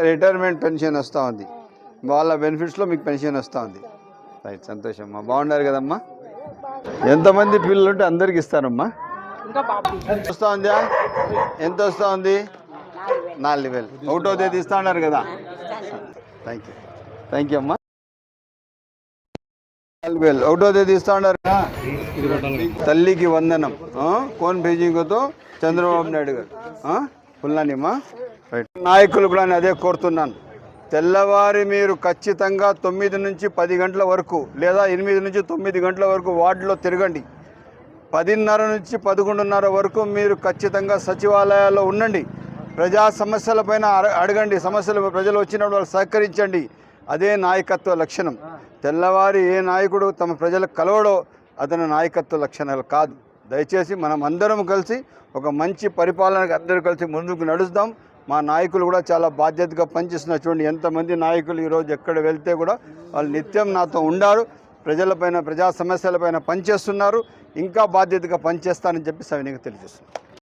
Retirement pension వస్తూ ఉంది, వాళ్ళ బెనిఫిట్స్లో మీకు పెన్షన్ వస్తూ ఉంది. రైట్, సంతోషం అమ్మా. బాగున్నారు కదమ్మా? ఎంతమంది పిల్లలు ఉంటే అందరికి ఇస్తారమ్మా? వస్తూ ఉందా? ఎంత వస్తూ ఉంది? 4,000. ఒకటో తేదీ ఇస్తా ఉన్నారు కదా? థ్యాంక్ యూ అమ్మా. 4,000 ఒకటో తేదీ ఇస్తా ఉన్నారు కదా? తల్లికి వందనం. కోన్ భేజీతో చంద్రబాబు నాయుడు గారు పుల్లానిమ్మా. రైట్, నాయకులు కూడా నేను అదే కోరుతున్నాను. తెల్లవారి మీరు ఖచ్చితంగా 9 నుంచి 10 గంటల వరకు లేదా 8 నుంచి 9 గంటల వరకు వార్డులో తిరగండి. 10:30 నుంచి 11:30 వరకు మీరు ఖచ్చితంగా సచివాలయాల్లో ఉండండి. ప్రజా సమస్యలపైన అడగండి. సమస్యలు ప్రజలు వచ్చినప్పుడు వాళ్ళు సహకరించండి. అదే నాయకత్వ లక్షణం. తెల్లవారి ఏ నాయకుడు తమ ప్రజలకు కలవడో అతని నాయకత్వ లక్షణాలు కాదు. దయచేసి మనం అందరం కలిసి ఒక మంచి పరిపాలనకు అందరూ కలిసి ముందుకు నడుస్తాం. మా నాయకులు కూడా చాలా బాధ్యతగా పనిచేస్తున్నారు. చూడండి ఎంతమంది నాయకులు ఈరోజు ఎక్కడ వెళ్తే కూడా వాళ్ళు నిత్యం నాతో ఉండారు. ప్రజలపైన ప్రజా సమస్యలపైన పనిచేస్తున్నారు. ఇంకా బాధ్యతగా పనిచేస్తారని చెప్పి సవినీయంగా తెలియజేస్తున్నారు.